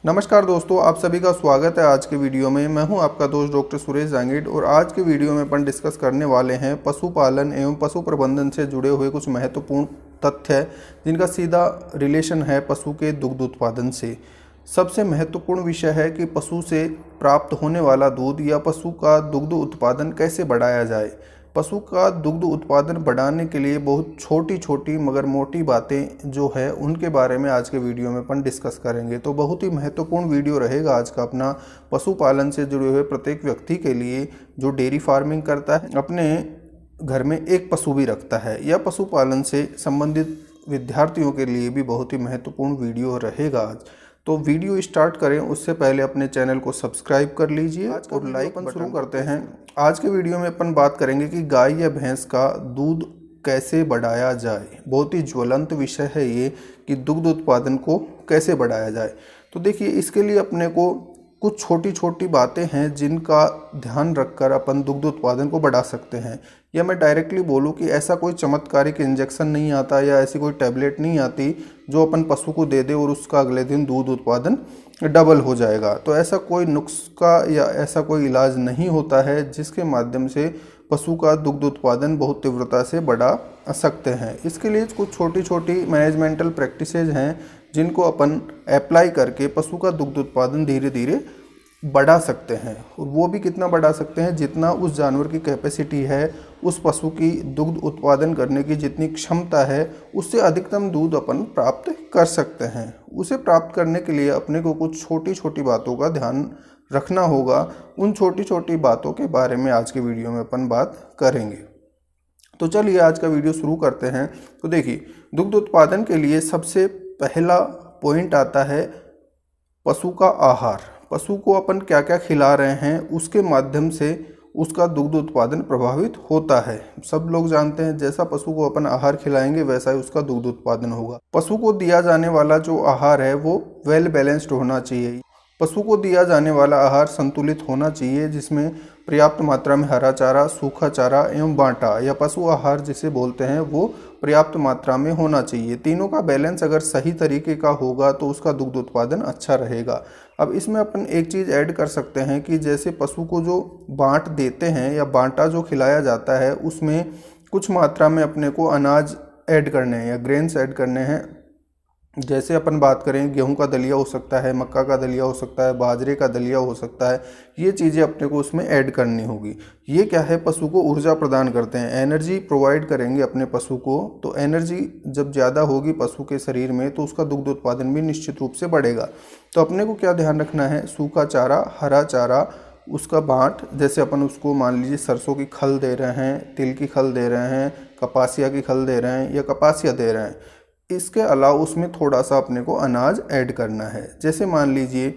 नमस्कार दोस्तों, आप सभी का स्वागत है आज के वीडियो में। मैं हूं आपका दोस्त डॉक्टर सुरेश जांगीड़ और आज के वीडियो में अपन डिस्कस करने वाले हैं पशुपालन एवं पशु प्रबंधन से जुड़े हुए कुछ महत्वपूर्ण तथ्य जिनका सीधा रिलेशन है पशु के दुग्ध उत्पादन से। सबसे महत्वपूर्ण विषय है कि पशु से प्राप्त होने वाला दूध या पशु का दुग्ध उत्पादन कैसे बढ़ाया जाए। पशु का दुग्ध उत्पादन बढ़ाने के लिए बहुत छोटी छोटी मगर मोटी बातें जो है उनके बारे में आज के वीडियो में अपन डिस्कस करेंगे। तो बहुत ही महत्वपूर्ण वीडियो रहेगा आज का अपना पशुपालन से जुड़े हुए प्रत्येक व्यक्ति के लिए जो डेयरी फार्मिंग करता है, अपने घर में एक पशु भी रखता है, या पशुपालन से संबंधित विद्यार्थियों के लिए भी बहुत ही महत्वपूर्ण वीडियो रहेगा आज। तो वीडियो स्टार्ट करें उससे पहले अपने चैनल को सब्सक्राइब कर लीजिए और लाइक अपन शुरू करते हैं। आज के वीडियो में अपन बात करेंगे कि गाय या भैंस का दूध कैसे बढ़ाया जाए। बहुत ही ज्वलंत विषय है ये कि दुग्ध उत्पादन को कैसे बढ़ाया जाए। तो देखिए, इसके लिए अपने को कुछ छोटी छोटी बातें हैं जिनका ध्यान रखकर अपन दुग्ध उत्पादन को बढ़ा सकते हैं। या मैं डायरेक्टली बोलूं कि ऐसा कोई चमत्कारिक इंजेक्शन नहीं आता या ऐसी कोई टैबलेट नहीं आती जो अपन पशु को दे दे और उसका अगले दिन दूध उत्पादन डबल हो जाएगा। तो ऐसा कोई नुस्खा या ऐसा कोई इलाज नहीं होता है जिसके माध्यम से पशु का दुग्ध उत्पादन बहुत तीव्रता से बढ़ा सकते हैं। इसके लिए कुछ छोटी छोटी मैनेजमेंटल प्रैक्टिसेज हैं जिनको अपन अप्लाई करके पशु का दुग्ध उत्पादन धीरे धीरे बढ़ा सकते हैं। और वो भी कितना बढ़ा सकते हैं, जितना उस जानवर की कैपेसिटी है, उस पशु की दुग्ध उत्पादन करने की जितनी क्षमता है, उससे अधिकतम दूध अपन प्राप्त कर सकते हैं। उसे प्राप्त करने के लिए अपने को कुछ छोटी छोटी बातों का ध्यान रखना होगा। उन छोटी छोटी बातों के बारे में आज के वीडियो में अपन बात करेंगे। तो चलिए आज का वीडियो शुरू करते हैं। तो देखिए, दुग्ध उत्पादन के लिए सबसे पहला पॉइंट आता है पशु का आहार। पशु को अपन क्या क्या खिला रहे हैं उसके माध्यम से उसका दुग्ध उत्पादन प्रभावित होता है। सब लोग जानते हैं जैसा पशु को अपन आहार खिलाएंगे वैसा ही उसका दुग्ध उत्पादन होगा। पशु को दिया जाने वाला जो आहार है वो वेल बैलेंस्ड होना चाहिए। पशु को दिया जाने वाला आहार संतुलित होना चाहिए, जिसमें पर्याप्त मात्रा में हरा चारा, सूखा चारा एवं बांटा या पशु आहार जिसे बोलते हैं वो पर्याप्त मात्रा में होना चाहिए। तीनों का बैलेंस अगर सही तरीके का होगा तो उसका दुग्ध उत्पादन अच्छा रहेगा। अब इसमें अपन एक चीज़ ऐड कर सकते हैं कि जैसे पशु को जो बांट देते हैं या बांटा जो खिलाया जाता है उसमें कुछ मात्रा में अपने को अनाज ऐड करने हैं या ग्रेन्स ऐड करने हैं। जैसे अपन बात करें, गेहूं का दलिया हो सकता है, मक्का का दलिया हो सकता है, बाजरे का दलिया हो सकता है। ये चीज़ें अपने को उसमें ऐड करनी होगी। ये क्या है, पशु को ऊर्जा प्रदान करते हैं, एनर्जी प्रोवाइड करेंगे अपने पशु को। तो एनर्जी जब ज़्यादा होगी पशु के शरीर में तो उसका दुग्ध उत्पादन भी निश्चित रूप से बढ़ेगा। तो अपने को क्या ध्यान रखना है, सूखा चारा, हरा चारा, उसका बाँट। जैसे अपन उसको मान लीजिए सरसों की खल दे रहे हैं, तिल की खल दे रहे हैं, कपासिया की खल दे रहे हैं या कपासिया दे रहे हैं। इसके अलावा उसमें थोड़ा सा अपने को अनाज ऐड करना है। जैसे मान लीजिए,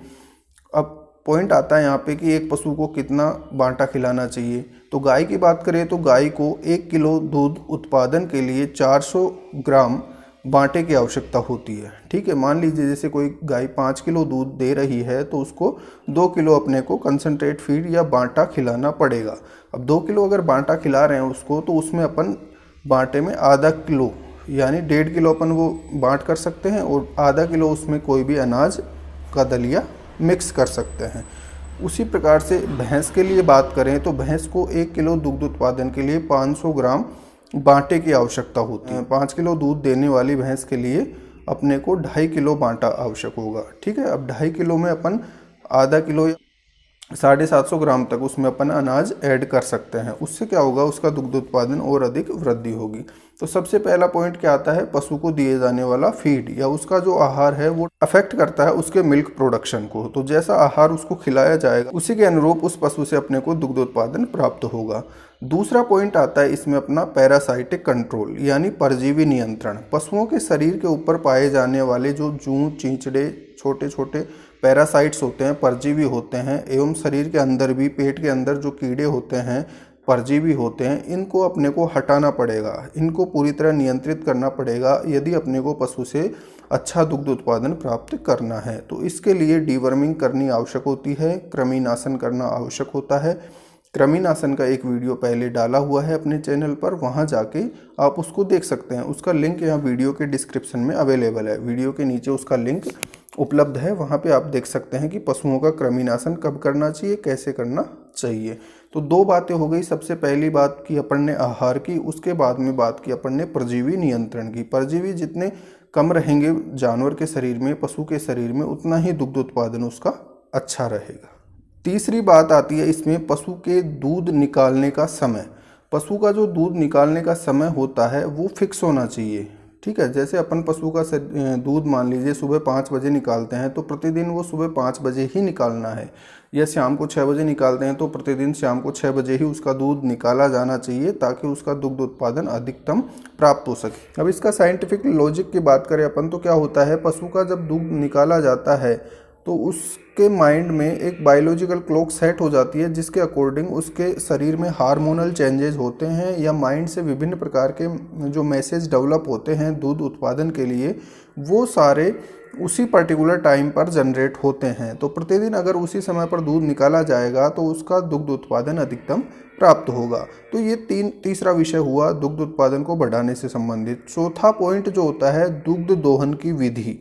अब पॉइंट आता है यहाँ पे कि एक पशु को कितना बांटा खिलाना चाहिए। तो गाय की बात करें तो गाय को 1 किलो दूध उत्पादन के लिए 400 ग्राम बांटे की आवश्यकता होती है। ठीक है, मान लीजिए जैसे कोई गाय 5 किलो दूध दे रही है तो उसको 2 किलो अपने को कंसनट्रेट फीड या बांटा खिलाना पड़ेगा। अब 2 किलो अगर बांटा खिला रहे हैं उसको, तो उसमें अपन बांटे में आधा किलो यानी 1.5 किलो अपन वो बांट कर सकते हैं और आधा किलो उसमें कोई भी अनाज का दलिया मिक्स कर सकते हैं। उसी प्रकार से भैंस के लिए बात करें तो भैंस को 1 किलो दुग्ध उत्पादन के लिए 500 ग्राम बांटे की आवश्यकता होती है। 5 किलो दूध देने वाली भैंस के लिए अपने को 2.5 किलो बांटा आवश्यक होगा। ठीक है, अब 2.5 किलो में अपन आधा किलो 750 ग्राम तक उसमें अपन अनाज ऐड कर सकते हैं। उससे क्या होगा, उसका दुग्ध उत्पादन और अधिक वृद्धि होगी। तो सबसे पहला पॉइंट क्या आता है, पशु को दिए जाने वाला फीड या उसका जो आहार है वो अफेक्ट करता है उसके मिल्क प्रोडक्शन को। तो जैसा आहार उसको खिलाया जाएगा उसी के अनुरूप उस पशु से अपने को दुग्ध उत्पादन प्राप्त होगा। दूसरा पॉइंट आता है इसमें अपना पैरासाइटिक कंट्रोल यानी परजीवी नियंत्रण। पशुओं के शरीर के ऊपर पाए जाने वाले जो जूं, चींचड़े, छोटे छोटे पैरासाइट्स होते हैं, परजीवी होते हैं, एवं शरीर के अंदर भी पेट के अंदर जो कीड़े होते हैं परजीवी होते हैं, इनको अपने को हटाना पड़ेगा, इनको पूरी तरह नियंत्रित करना पड़ेगा यदि अपने को पशु से अच्छा दुग्ध उत्पादन प्राप्त करना है। तो इसके लिए डीवर्मिंग करनी आवश्यक होती है, कृमिनाशन करना आवश्यक होता है। कृमिनाशन का एक वीडियो पहले डाला हुआ है अपने चैनल पर, वहां जाके आप उसको देख सकते हैं। उसका लिंक यहाँ वीडियो के डिस्क्रिप्शन में अवेलेबल है। वीडियो के नीचे उसका लिंक उपलब्ध है, वहाँ पे आप देख सकते हैं कि पशुओं का कृमिनाशन कब करना चाहिए, कैसे करना चाहिए। तो दो बातें हो गई। सबसे पहली बात की अपन ने आहार की, उसके बाद में बात की अपन ने परजीवी नियंत्रण की। परजीवी जितने कम रहेंगे जानवर के शरीर में, पशु के शरीर में, उतना ही दुग्ध उत्पादन उसका अच्छा रहेगा। तीसरी बात आती है इसमें पशु के दूध निकालने का समय। पशु का जो दूध निकालने का समय होता है वो फिक्स होना चाहिए, ठीक है। जैसे अपन पशु का दूध मान लीजिए सुबह 5 बजे निकालते हैं तो प्रतिदिन वो सुबह 5 बजे ही निकालना है, या शाम को 6 बजे निकालते हैं तो प्रतिदिन शाम को 6 बजे ही उसका दूध निकाला जाना चाहिए, ताकि उसका दुग्ध उत्पादन अधिकतम प्राप्त हो सके। अब इसका साइंटिफिक लॉजिक की बात करें अपन तो क्या होता है, पशु का जब दूध निकाला जाता है तो उसके माइंड में एक बायोलॉजिकल क्लॉक सेट हो जाती है, जिसके अकॉर्डिंग उसके शरीर में हार्मोनल चेंजेस होते हैं, या माइंड से विभिन्न प्रकार के जो मैसेज डेवलप होते हैं दूध उत्पादन के लिए, वो सारे उसी पर्टिकुलर टाइम पर जनरेट होते हैं। तो प्रतिदिन अगर उसी समय पर दूध निकाला जाएगा तो उसका दुग्ध उत्पादन अधिकतम प्राप्त होगा। तो ये तीसरा विषय हुआ दुग्ध उत्पादन को बढ़ाने से संबंधित। चौथा पॉइंट जो होता है दुग्ध दोहन की विधि।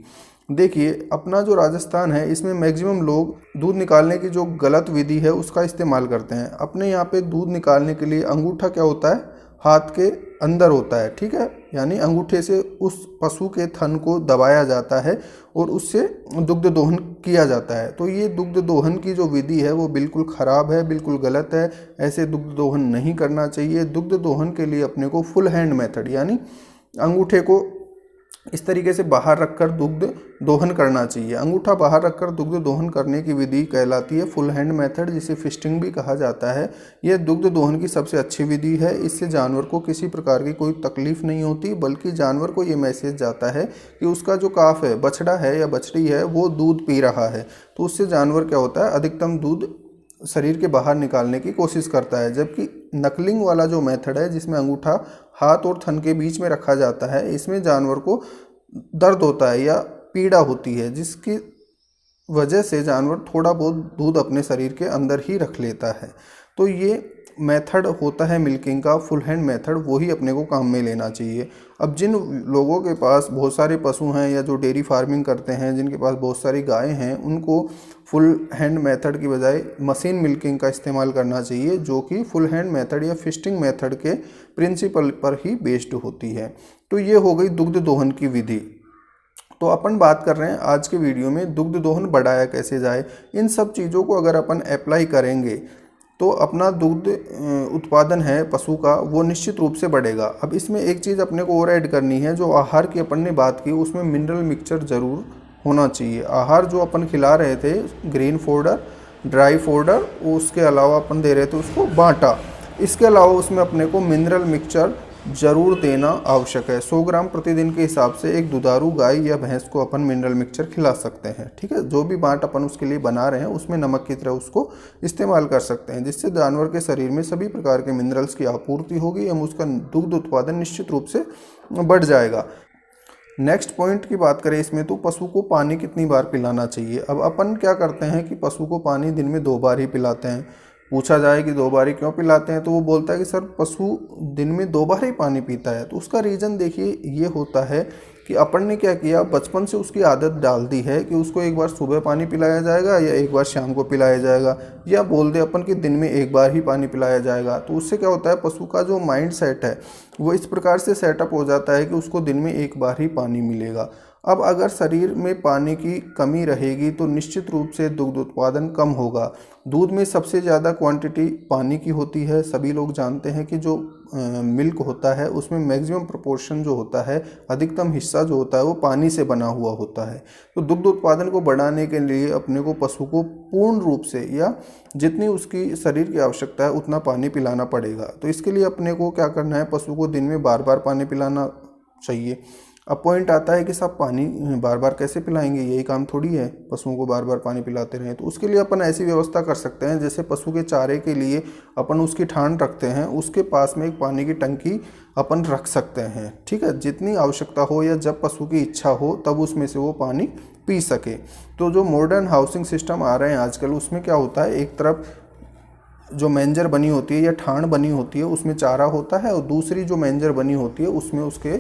देखिए अपना जो राजस्थान है इसमें मैक्सिमम लोग दूध निकालने की जो गलत विधि है उसका इस्तेमाल करते हैं। अपने यहाँ पे दूध निकालने के लिए अंगूठा क्या होता है, हाथ के अंदर होता है, ठीक है। यानी अंगूठे से उस पशु के थन को दबाया जाता है और उससे दुग्ध दोहन किया जाता है। तो ये दुग्ध दोहन की जो विधि है वो बिल्कुल ख़राब है, बिल्कुल गलत है। ऐसे दुग्ध दोहन नहीं करना चाहिए। दुग्ध दोहन के लिए अपने को फुल हैंड मेथड, यानी अंगूठे को इस तरीके से बाहर रखकर दुग्ध दोहन करना चाहिए। अंगूठा बाहर रखकर दुग्ध दोहन करने की विधि कहलाती है फुल हैंड मेथड, जिसे फिस्टिंग भी कहा जाता है। यह दुग्ध दोहन की सबसे अच्छी विधि है। इससे जानवर को किसी प्रकार की कोई तकलीफ नहीं होती, बल्कि जानवर को ये मैसेज जाता है कि उसका जो काफ है, बछड़ा है या बछड़ी है, वो दूध पी रहा है। तो उससे जानवर क्या होता है, अधिकतम दूध शरीर के बाहर निकालने की कोशिश करता है। जबकि नकलिंग वाला जो मेथड है, जिसमें अंगूठा हाथ और थन के बीच में रखा जाता है, इसमें जानवर को दर्द होता है या पीड़ा होती है, जिसकी वजह से जानवर थोड़ा बहुत दूध अपने शरीर के अंदर ही रख लेता है। तो ये मेथड होता है मिल्किंग का फुल हैंड मेथड, वही अपने को काम में लेना चाहिए। अब जिन लोगों के पास बहुत सारे पशु हैं या जो डेयरी फार्मिंग करते हैं, जिनके पास बहुत सारी गायें हैं, उनको फुल हैंड मेथड की बजाय मशीन मिल्किंग का इस्तेमाल करना चाहिए, जो कि फुल हैंड मेथड या फिस्टिंग मेथड के प्रिंसिपल पर ही बेस्ड होती है। तो ये हो गई दुग्ध दोहन की विधि। तो अपन बात कर रहे हैं आज के वीडियो में दुग्ध दोहन बढ़ाया कैसे जाए। इन सब चीज़ों को अगर अपन अप्लाई करेंगे तो अपना दुग्ध उत्पादन है पशु का, वो निश्चित रूप से बढ़ेगा। अब इसमें एक चीज़ अपने को और ऐड करनी है, जो आहार की अपन ने बात की उसमें मिनरल मिक्सचर ज़रूर होना चाहिए। आहार जो अपन खिला रहे थे, ग्रीन फोडर, ड्राई फोडर, उसके अलावा अपन दे रहे थे उसको बाटा, इसके अलावा उसमें अपने को मिनरल मिक्सचर जरूर देना आवश्यक है। 100 ग्राम प्रतिदिन के हिसाब से एक दुधारू गाय या भैंस को अपन मिनरल मिक्सचर खिला सकते हैं, ठीक है। जो भी बाट अपन उसके लिए बना रहे हैं उसमें नमक की तरह उसको इस्तेमाल कर सकते हैं, जिससे जानवर के शरीर में सभी प्रकार के मिनरल्स की आपूर्ति होगी एवं उसका दुग्ध उत्पादन निश्चित रूप से बढ़ जाएगा। नेक्स्ट पॉइंट की बात करें इसमें, तो पशु को पानी कितनी बार पिलाना चाहिए। अब अपन क्या करते हैं कि पशु को पानी दिन में 2 बार ही पिलाते हैं। पूछा जाए कि 2 बार ही क्यों पिलाते हैं, तो वो बोलता है कि सर पशु दिन में 2 बार ही पानी पीता है। तो उसका रीज़न देखिए ये होता है कि अपन ने क्या किया, बचपन से उसकी आदत डाल दी है कि उसको एक बार सुबह पानी पिलाया जाएगा या एक बार शाम को पिलाया जाएगा, या बोल दे अपन कि दिन में 1 बार ही पानी पिलाया जाएगा। तो उससे क्या होता है, पशु का जो माइंड सेट है वो इस प्रकार से सेटअप हो जाता है कि उसको दिन में 1 बार ही पानी मिलेगा। अब अगर शरीर में पानी की कमी रहेगी तो निश्चित रूप से दुग्ध उत्पादन कम होगा। दूध में सबसे ज़्यादा क्वांटिटी पानी की होती है। सभी लोग जानते हैं कि जो मिल्क होता है उसमें मैक्सिमम प्रोपोर्शन जो होता है, अधिकतम हिस्सा जो होता है वो पानी से बना हुआ होता है। तो दुग्ध उत्पादन को बढ़ाने के लिए अपने को पशु को पूर्ण रूप से या जितनी उसकी शरीर की आवश्यकता है उतना पानी पिलाना पड़ेगा। तो इसके लिए अपने को क्या करना है, पशु को दिन में बार बार पानी पिलाना चाहिए। अब पॉइंट आता है कि साहब पानी बार बार कैसे पिलाएंगे, यही काम थोड़ी है पशुओं को बार बार पानी पिलाते रहें। तो उसके लिए अपन ऐसी व्यवस्था कर सकते हैं, जैसे पशु के चारे के लिए अपन उसकी ठान रखते हैं, उसके पास में एक पानी की टंकी अपन रख सकते हैं, ठीक है। जितनी आवश्यकता हो या जब पशु की इच्छा हो तब उसमें से वो पानी पी सके। तो जो मॉडर्न हाउसिंग सिस्टम आ रहे हैं आजकल, उसमें क्या होता है, एक तरफ जो मेंजर बनी होती है या ठाण बनी होती है उसमें चारा होता है, और दूसरी जो मेंजर बनी होती है उसमें उसके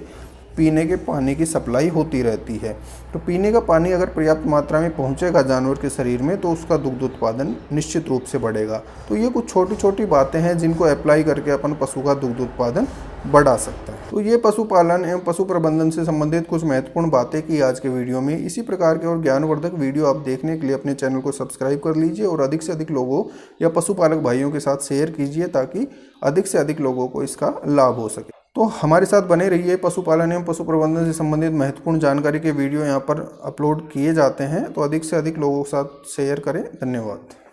पीने के पानी की सप्लाई होती रहती है। तो पीने का पानी अगर पर्याप्त मात्रा में पहुंचेगा जानवर के शरीर में तो उसका दुग्ध उत्पादन निश्चित रूप से बढ़ेगा। तो ये कुछ छोटी छोटी बातें हैं जिनको अप्लाई करके अपन पशु का दुग्ध उत्पादन बढ़ा सकता है। तो ये पशुपालन एवं पशु प्रबंधन से संबंधित कुछ महत्वपूर्ण बातें की आज के वीडियो में। इसी प्रकार के और ज्ञानवर्धक वीडियो आप देखने के लिए अपने चैनल को सब्सक्राइब कर लीजिए और अधिक से अधिक लोगों या पशुपालक भाइयों के साथ शेयर कीजिए ताकि अधिक से अधिक लोगों को इसका लाभ हो सके। तो हमारे साथ बने रहिए। पशुपालन एवं पशु प्रबंधन से संबंधित महत्वपूर्ण जानकारी के वीडियो यहाँ पर अपलोड किए जाते हैं, तो अधिक से अधिक लोगों के साथ शेयर करें। धन्यवाद।